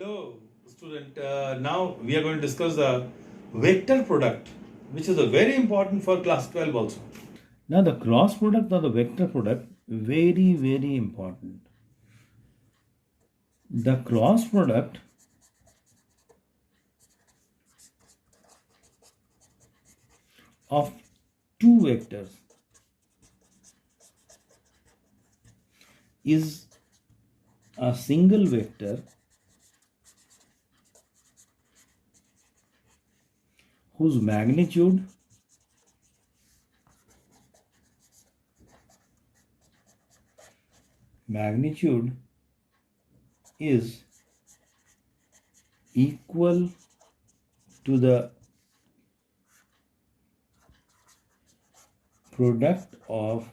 Hello, student. Now we are going to discuss the vector product, which is a very important for class 12 also. Now the cross product or the vector product, very important. The cross product of two vectors is a single vector whose magnitude is equal to the product of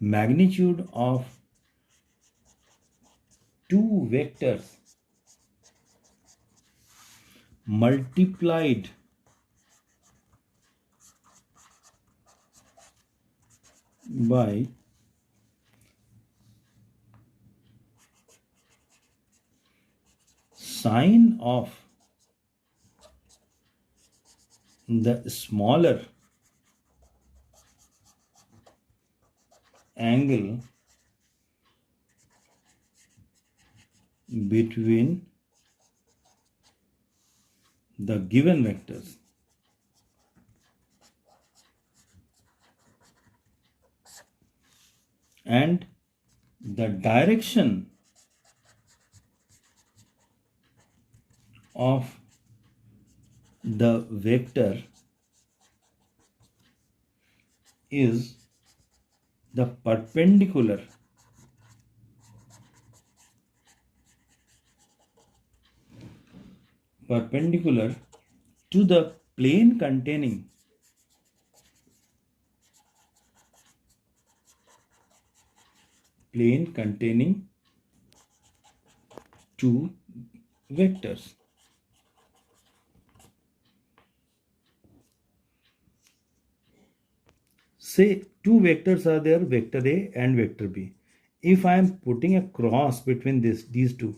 magnitude of two vectors multiplied by sine of the smaller angle between the given vectors. And the direction of the vector is the perpendicular to the plane containing two vectors. Say two vectors are there, vector A and vector B. If I am putting a cross between these two,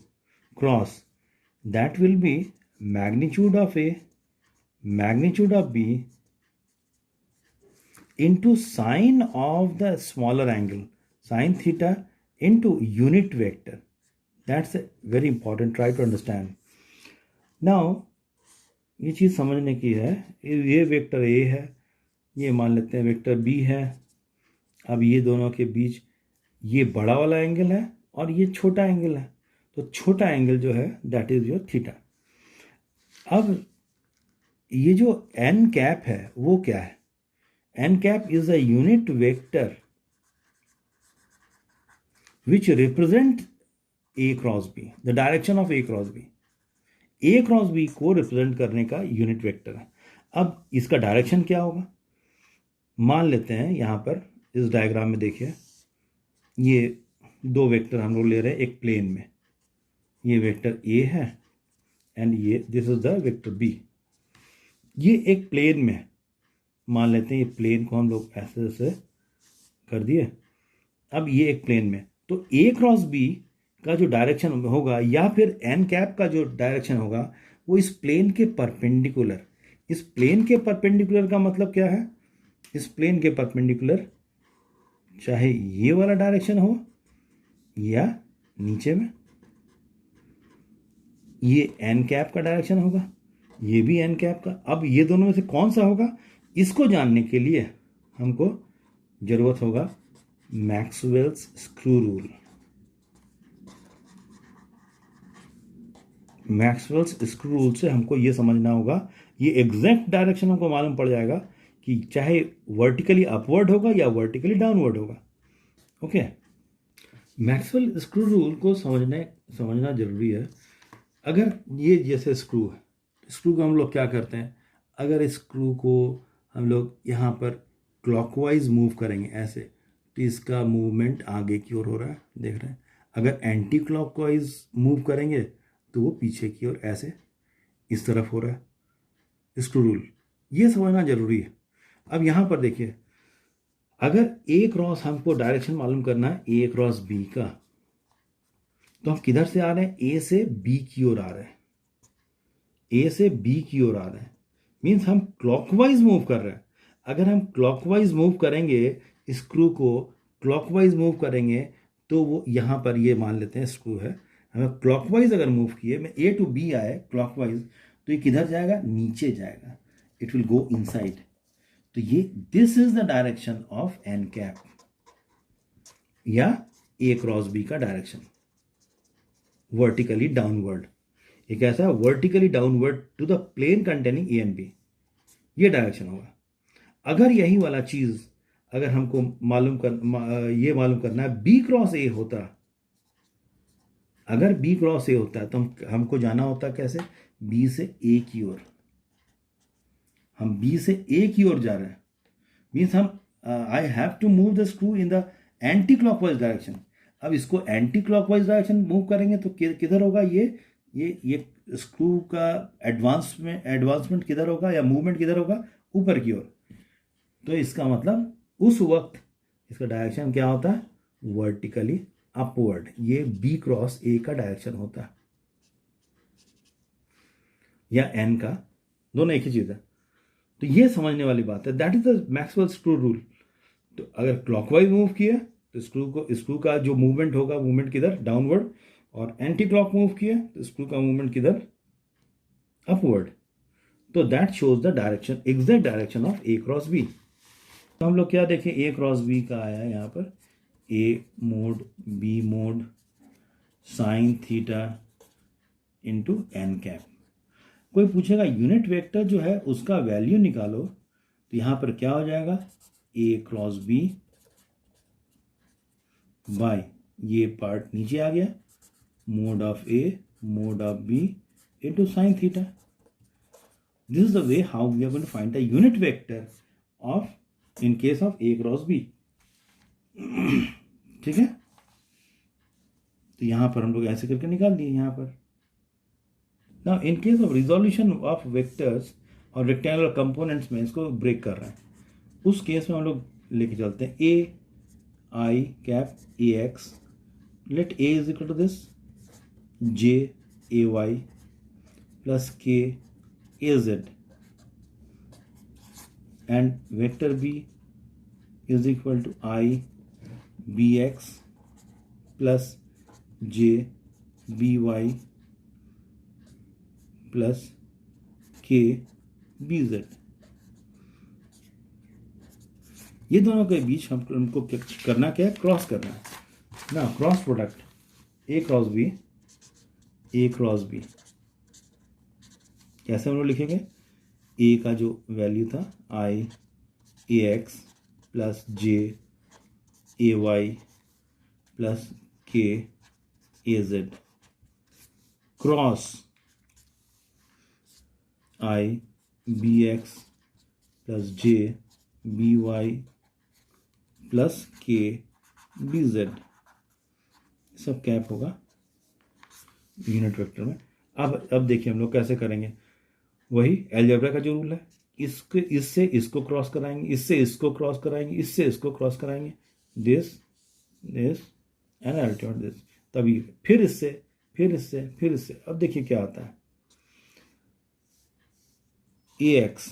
that will be magnitude of A, magnitude of B into sine of the smaller angle, sine theta into unit vector. That's very important. Try to understand. Now, ये चीज़ समझने की है. ये vector A है, ये मान लेते हैं वेक्टर B है. अब ये दोनों के बीच ये बड़ा वाला एंगल है और ये छोटा एंगल है. तो छोटा एंगल जो है दैट इज योर थीटा. अब ये जो n कैप है वो क्या है? n cap is a unit vector which represent A cross B, the direction of A cross B. A cross B को रिप्रेजेंट करने का यूनिट वेक्टर है. अब इसका डायरेक्शन क्या होगा? मान लेते हैं यहां पर इस डायग्राम में देखिए, ये दो वेक्टर हम लोग ले रहे हैं एक प्लेन में. ये वेक्टर A है एंड ये this is the vector B. ये एक प्लेन में मान लेते हैं, ये प्लेन को हम लोग ऐसे ऐसे कर दिए. अब ये एक प्लेन में, तो A क्रॉस B का जो डायरेक्शन होगा या फिर n कैप का जो डायरेक्शन होगा वो इस प्लेन के परपेंडिकुलर. इस प्लेन के परपेंडिकुलर का मतलब क्या है? इस प्लेन के परपेंडिकुलर चाहे ये वाला डायरेक्शन हो या नीचे में, ये n कैप का डायरेक्शन होगा, ये भी n कैप का. अब ये दोनों में से कौन सा होगा, इसको जानने के लिए हमको जरूरत होगा Maxwell's screw rule. Maxwell's screw rule से हमको ये समझना होगा, ये एग्जैक्ट डायरेक्शन हमको मालूम पड़ जाएगा कि चाहे वर्टिकली अपवर्ड होगा या वर्टिकली डाउनवर्ड होगा. ओके, मैक्सवेल स्क्रू रूल को समझना जरूरी है. अगर ये जैसे स्क्रू है, स्क्रू को हम लोग क्या करते हैं, अगर स्क्रू को हम लोग यहाँ पर क्लॉकवाइज मूव करेंगे ऐसे, तो इसका मूवमेंट आगे की ओर हो रहा है, देख रहे हैं. अगर एंटी क्लॉकवाइज मूव करेंगे तो वो पीछे की ओर ऐसे इस तरफ हो रहा है. स्क्रू रूल ये समझना जरूरी है. अब यहाँ पर देखिए, अगर ए क्रॉस हमको डायरेक्शन मालूम करना है ए क्रॉस बी का, तो हम किधर से आ रहे हैं, ए से बी की ओर आ रहे हैं, ए से बी की ओर आ रहे हैं, मीन्स हम क्लॉकवाइज मूव कर रहे हैं। अगर हम क्लॉकवाइज मूव करेंगे, स्क्रू को क्लॉकवाइज मूव करेंगे, तो वो यहाँ पर ये मान लेते हैं स्क्रू है, हमें क्लॉकवाइज अगर मूव किए, मैं ए टू बी आए क्लॉकवाइज, तो ये किधर जाएगा, नीचे जाएगा, इट विल गो इनसाइड। तो ये this is the direction of n cap या ए क्रॉस बी का डायरेक्शन, वर्टिकली डाउनवर्ड। एक ऐसा vertically downward to the plane containing A and B, ये डायरेक्शन होगा। अगर यही वाला चीज अगर हमको ये मालूम करना है बी क्रॉस ए होता, अगर बी क्रॉस ए होता है तो हमको जाना होता कैसे, बी से ए की ओर, हम बी से ए की ओर जा रहे हैं, मीन्स हम I have to move the screw in the anti clockwise direction. अब इसको एंटी क्लॉकवाइज डायरेक्शन मूव करेंगे तो किधर होगा, ये स्क्रू का एडवांसमेंट किधर होगा या मूवमेंट किधर होगा, ऊपर की ओर। तो इसका मतलब उस वक्त इसका डायरेक्शन क्या होता है, वर्टिकली अपवर्ड। ये बी क्रॉस ए का डायरेक्शन होता है, या एन का, दोनों एक ही चीज है। तो ये समझने वाली बात है, that is the Maxwell screw rule. तो अगर क्लॉकवाइज मूव किया तो स्क्रू का जो मूवमेंट होगा, मूवमेंट किधर, डाउनवर्ड, और एंटी क्लॉक मूव किया तो स्क्रू का मूवमेंट किधर, अपवर्ड। तो that shows the direction, exact direction of A cross B. तो हम लोग क्या देखें, ए क्रॉस बी का आया यहाँ पर, A mod B mod sine theta into N cap. कोई पूछेगा यूनिट वेक्टर जो है उसका वैल्यू निकालो, तो यहाँ पर क्या हो जाएगा, ए क्रॉस बी बाय, ये पार्ट नीचे आ गया, mod of A mod of B into sine theta. This is the way how we are going to find the unit vector of in case of A cross B. ठीक है, तो यहां पर हम लोग ऐसे करके निकाल दिए यहाँ पर। Now in case of resolution of vectors और रेक्टेंगुलर कंपोनेंट्स में इसको ब्रेक कर रहे हैं, उस केस में हम लोग लेके चलते हैं A I cap A X, let A is equal to this J A Y plus K A Z, and vector b is equal to I bx plus j by plus k bz। ये दोनों के बीच हमको करना क्या है, cross करना है ना, cross product A cross B. कैसे हम लोग लिखेंगे, ए का जो वैल्यू था I A X plus J A Y plus K A Z, cross I B X plus J B Y plus K B Z, सब कैप होगा unit vector में। अब देखिए हम लोग कैसे करेंगे, वही अलजेब्रा का जो रूल है, इससे इसको क्रॉस कराएंगे, इससे इसको क्रॉस कराएंगे, इससे इसको क्रॉस कराएंगे, दिस एंड अल्टीमेट दिस, तभी फिर इससे। अब देखिए क्या आता है, A X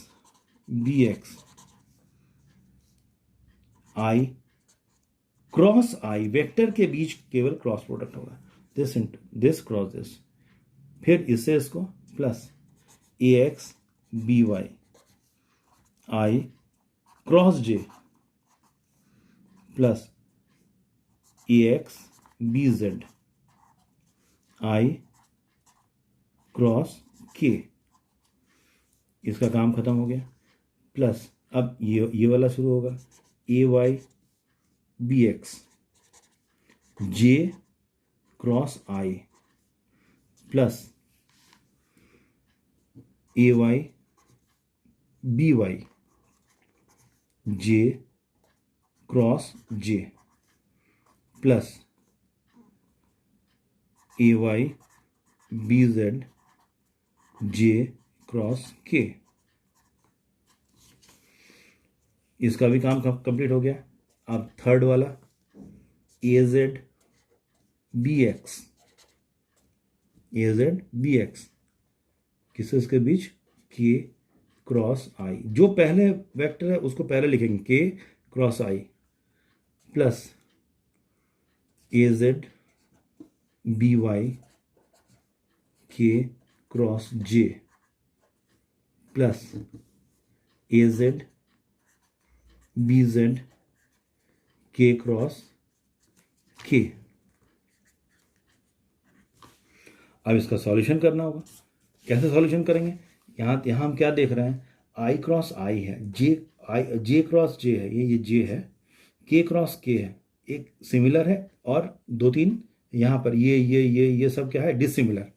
B X I cross I, vector के बीच केवल क्रॉस प्रोडक्ट होगा, this into this cross this, फिर इससे इसको plus A X B Y I cross J plus A X B Z I cross K, इसका काम खत्म हो गया। प्लस अब ये वाला शुरू होगा, ए वाई बी एक्स जे क्रॉस आई प्लस ए वाई बी वाई जे क्रॉस जे प्लस ए Y B Z J cross K, इसका भी काम कंप्लीट हो गया। अब थर्ड वाला ए जेड बी एक्स ए जेड बी एक्स, किसके बीच, के क्रॉस आई। जो पहले वेक्टर है उसको पहले लिखेंगे, के क्रॉस आई प्लस ए जेड बी वाई के क्रॉस जे प्लस ए जेड बी जेड के क्रॉस के। अब इसका सॉल्यूशन करना होगा। कैसे सॉल्यूशन करेंगे? यहाँ हम क्या देख रहे हैं, आई क्रॉस आई है, जे क्रॉस जे है, ये जे है, के क्रॉस के है, एक सिमिलर है और दो तीन यहाँ पर ये सब क्या है, डिसिमिलर।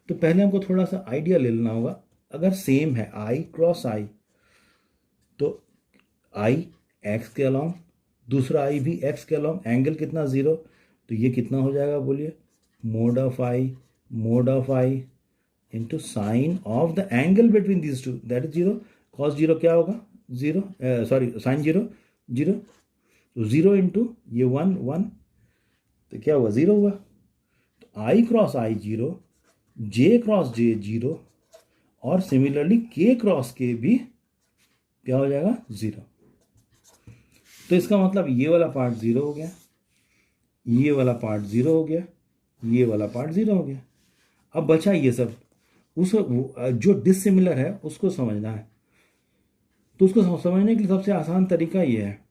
तो पहले हमको थोड़ा सा आइडिया ले लेना होगा। अगर सेम है आई क्रॉस आई तो आई एक्स के अलॉन्ग, दूसरा आई भी एक्स के अलॉन्ग, एंगल कितना, 0, तो ये कितना हो जाएगा बोलिए, mode of I into sine of the angle between these two, that is 0, cos 0 क्या होगा, 0, सॉरी साइन 0 0, तो 0 इंटू ये 1 1, तो क्या हुआ, 0 हुआ। तो आई क्रॉस आई 0, जे क्रॉस जे 0 और सिमिलरली के क्रॉस के भी क्या हो जाएगा, 0। तो इसका मतलब ये वाला पार्ट 0 हो गया, ये वाला पार्ट 0 हो गया, ये वाला पार्ट 0 हो गया। अब बचा ये सब, उस जो डिसिमिलर है उसको समझना है। तो उसको समझने के लिए सबसे आसान तरीका ये है,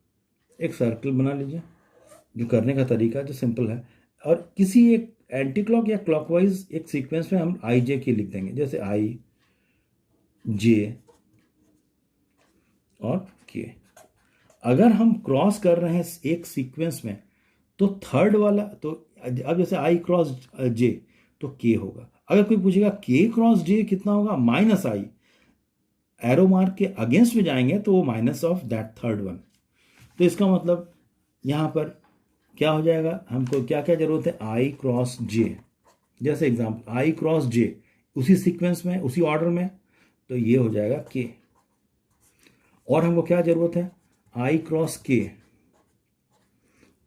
एक सर्कल बना लीजिए, जो करने का तरीका जो सिंपल है, और किसी एक एंटी क्लॉक या क्लॉकवाइज एक सीक्वेंस में हम आई जे के लिख देंगे, जैसे आई जे और के। अगर हम क्रॉस कर रहे हैं एक सीक्वेंस में तो थर्ड वाला, तो अब जैसे आई क्रॉस जे तो के होगा। अगर कोई पूछेगा के क्रॉस जे कितना होगा, माइनस आई, एरो मार्क के अगेंस्ट में जाएंगे तो वो minus of that third one. तो इसका मतलब यहाँ पर क्या हो जाएगा, हमको क्या क्या जरूरत है, आई क्रॉस जे, जैसे एग्जाम्पल आई क्रॉस जे, उसी सीक्वेंस में उसी ऑर्डर में, तो ये हो जाएगा के। और हमको क्या जरूरत है, आई क्रॉस के,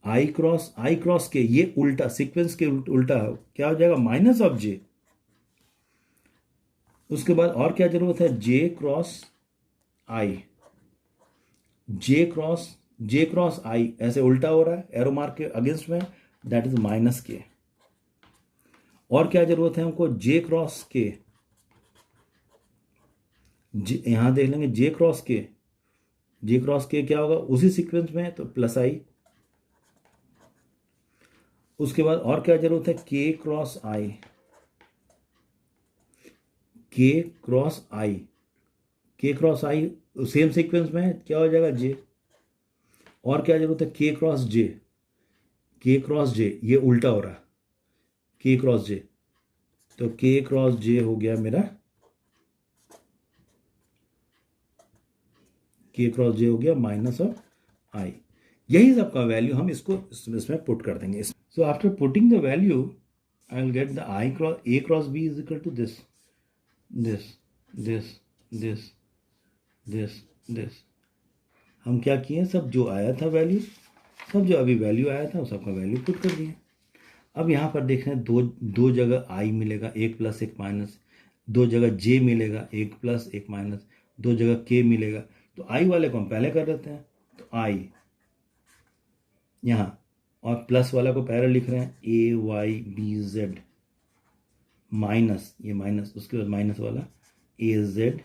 आई क्रॉस के, ये उल्टा सीक्वेंस के उल्टा क्या हो जाएगा, माइनस ऑफ जे। उसके बाद और क्या जरूरत है, जे क्रॉस आई, जे क्रॉस आई, ऐसे उल्टा हो रहा है एरो मार्क के अगेंस्ट में, दैट इज माइनस के। और क्या जरूरत है हमको, जे क्रॉस के, यहां देख लेंगे जे क्रॉस के क्या होगा, उसी सीक्वेंस में तो प्लस आई। उसके बाद और क्या जरूरत है, के क्रॉस आई, सेम सीक्वेंस में क्या हो जाएगा, जे। और क्या जरूरत है, के क्रॉस जे, ये उल्टा हो रहा है, के क्रॉस जे, तो के क्रॉस जे हो गया मेरा, के क्रॉस जे हो गया माइनस ऑफ आई। यही सबका वैल्यू हम इसको इसमें पुट कर देंगे। So after putting the value I will get the I cross A cross B is equal to this this this this this this. हम क्या किए, सब जो आया था वैल्यू, सब जो अभी वैल्यू आया था वो सबका वैल्यू पुट कर दिए। अब यहाँ पर देख रहे हैं दो जगह आई मिलेगा, एक प्लस एक माइनस, दो जगह जे मिलेगा, एक प्लस एक माइनस, दो जगह के मिलेगा। तो आई वाले को हम पहले कर देते हैं, तो आई यहाँ, और प्लस वाला को पहले लिख रहे हैं, ए वाई बी जेड माइनस, ये माइनस, उसके बाद माइनस वाला ए जेड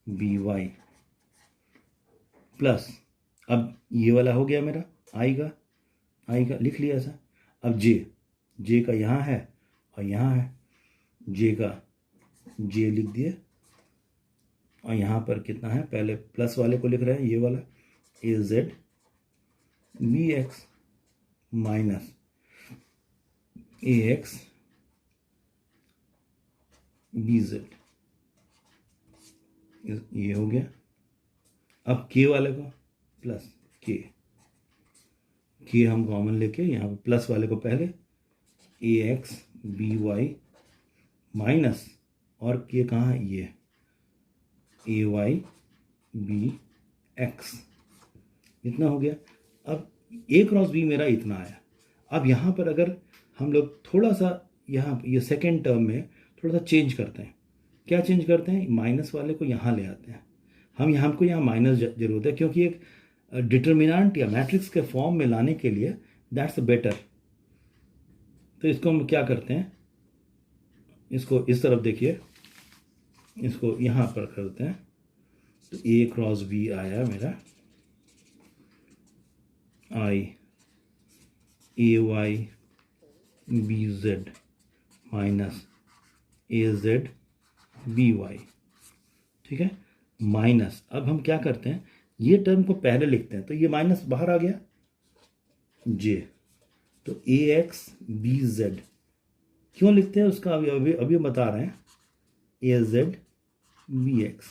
बी वाई प्लस, अब ये वाला हो गया मेरा आई का लिख लिया ऐसा। अब जे का यहाँ है और यहाँ है, जे लिख दिए, और यहाँ पर कितना है, पहले प्लस वाले को लिख रहे हैं, ये वाला ए जेड बी एक्स माइनस ए एक्स बी जेड, ये हो गया। अब के वाले को प्लस के हम कॉमन लेके यहाँ पर प्लस वाले को पहले ए एक्स बी वाई माइनस, और के कहाँ है, ये ए वाई बी एक्स, इतना हो गया। अब ए क्रॉस बी मेरा इतना आया। अब यहाँ पर अगर हम लोग थोड़ा सा यहाँ ये सेकेंड टर्म में थोड़ा सा चेंज करते हैं। क्या चेंज करते हैं? माइनस वाले को यहाँ ले आते हैं। हमको यहाँ माइनस जरूरत है, क्योंकि एक डिटर्मिनेंट या मैट्रिक्स के फॉर्म में लाने के लिए दैट्स बेटर। तो इसको हम क्या करते हैं, इसको इस तरफ देखिए, इसको यहाँ पर करते हैं। तो ए क्रॉस बी आया मेरा, आई ए वाई बी जेड माइनस ए जेड बी वाई। ठीक है, माइनस। अब हम क्या करते हैं, ये टर्म को पहले लिखते हैं, तो ये माइनस बाहर आ गया जे। तो ए एक्स बी जेड क्यों लिखते हैं उसका अभी बता रहे हैं, ए जेड बी एक्स।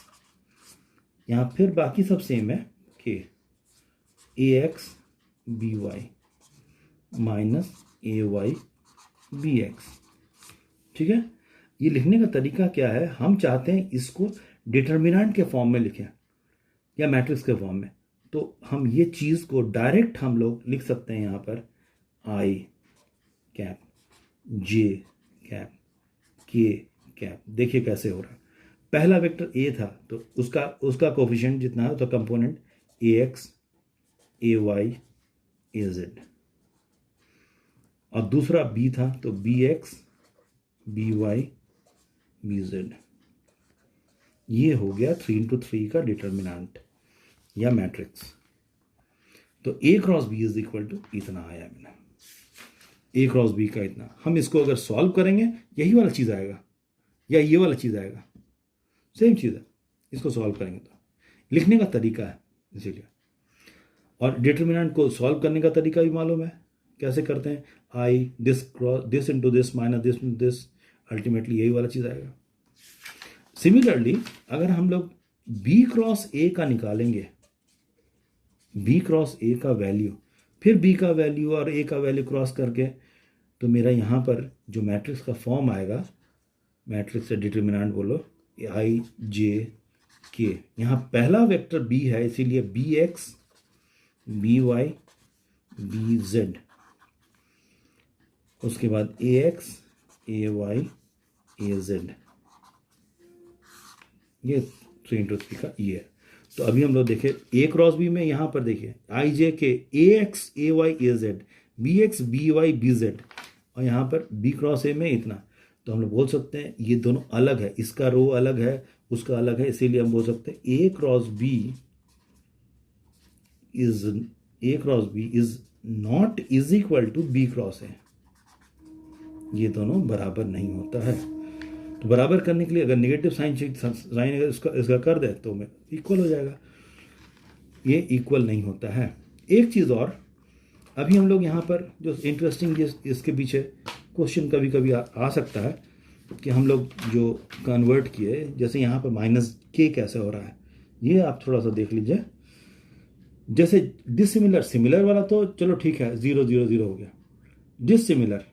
यहाँ फिर बाकी सब सेम है, के A X B Y minus A Y B x. ठीक है, ये लिखने का तरीका क्या है, हम चाहते हैं इसको डिटर्मिनेंट के फॉर्म में लिखें या मैट्रिक्स के फॉर्म में। तो हम ये चीज़ को डायरेक्ट हम लोग लिख सकते हैं यहाँ पर, आई कैप जे कैप के कैप। देखिए कैसे हो रहा है। पहला वेक्टर ए था तो उसका कोफिशिएंट जितना है तो component A X A Y A Z, और दूसरा बी था तो B X B Y B Z. ये हो गया 3x3 का डिटर्मिनेंट या मैट्रिक्स। तो A cross B is equal to इतना आया मैंने, ए क्रॉस बी का इतना। हम इसको अगर सॉल्व करेंगे यही वाला चीज़ आएगा या ये वाला चीज़ आएगा, सेम चीज़ है। इसको सॉल्व करेंगे तो लिखने का तरीका है इसीलिए। और डिटर्मिनेंट को सॉल्व करने का तरीका भी मालूम है, कैसे करते हैं, I this into this minus this into this, ultimately यही वाला चीज़ आएगा। सिमिलरली अगर हम लोग बी क्रॉस ए का निकालेंगे, बी क्रॉस ए का वैल्यू, फिर बी का वैल्यू और ए का वैल्यू क्रॉस करके, तो मेरा यहाँ पर जो मैट्रिक्स का फॉर्म आएगा, मैट्रिक्स से डिटर्मिनेंट बोलो आई जे के। यहाँ पहला वेक्टर बी है इसीलिए B X B Y B Z, उसके बाद A X A Y A Z, ये 3x3 का ये है। तो अभी हम लोग देखें ए क्रॉस बी में, यहाँ पर देखिए I J K A X A Y A Z B X B Y B Z, और यहाँ पर बी क्रॉस ए में इतना। तो हम लोग बोल सकते हैं ये दोनों अलग है, इसका रो अलग है उसका अलग है, इसीलिए हम बोल सकते हैं A cross B is not is equal to B cross A. ये दोनों बराबर नहीं होता है। तो बराबर करने के लिए अगर नेगेटिव साइन अगर इसका कर दे तो में इक्वल हो जाएगा, ये इक्वल नहीं होता है। एक चीज़ और, अभी हम लोग यहाँ पर जो इंटरेस्टिंग इसके पीछे क्वेश्चन कभी कभी आ सकता है कि हम लोग जो कन्वर्ट किए, जैसे यहाँ पर माइनस के कैसे हो रहा है, ये आप थोड़ा सा देख लीजिए। जैसे डिसिमिलर सिमिलर वाला तो चलो ठीक है, 0 0 0 हो गया। डिसिमिलर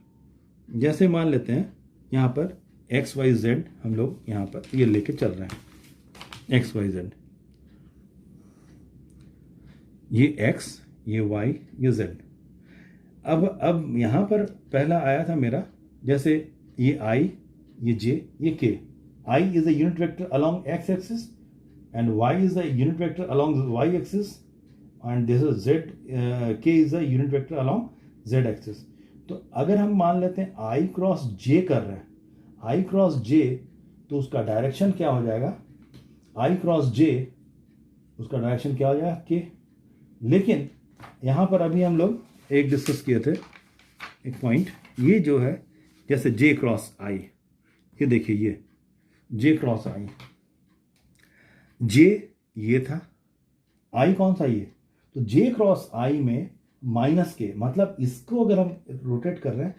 जैसे मान लेते हैं यहाँ पर एक्स वाई जेड, हम लोग यहाँ पर ये लेके चल रहे हैं एक्स वाई जेड, ये एक्स ये वाई ये जेड। अब यहाँ पर पहला आया था मेरा, जैसे ये आई ये जे ये K. I is a unit vector along X axis and Y is a unit vector along Y axis and this is Z, K is a unit vector along Z axis. तो अगर हम मान लेते हैं आई cross जे कर रहे हैं, आई cross जे, तो उसका डायरेक्शन क्या हो जाएगा, आई क्रॉस जे उसका डायरेक्शन क्या हो जाएगा के। लेकिन यहाँ पर अभी हम लोग एक डिस्कस किए थे एक पॉइंट, ये जो है जैसे जे क्रॉस आई, ये देखिए ये जे क्रॉस आई, जे ये था, आई कौन सा ये, तो जे क्रॉस आई में माइनस के, मतलब इसको अगर हम रोटेट कर रहे हैं,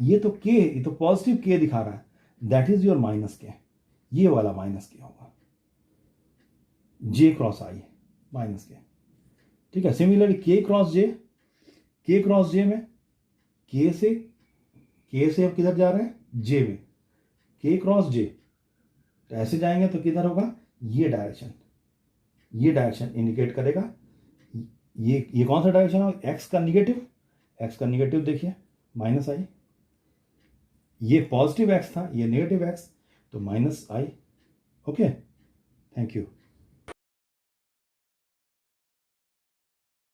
ये तो के, ये तो पॉजिटिव के दिखा रहा है, दैट इज योर माइनस के, ये वाला माइनस के होगा जे क्रॉस आई माइनस के। ठीक है, सिमिलरली के क्रॉस जे में के से अब किधर जा रहे हैं, जे में, के क्रॉस जे, तो ऐसे जाएंगे तो किधर होगा, ये डायरेक्शन इंडिकेट करेगा। ये कौन सा डायरेक्शन होगा, एक्स का निगेटिव देखिए माइनस आई, ये पॉजिटिव एक्स था, ये नेगेटिव एक्स, तो minus I. Okay, thank you.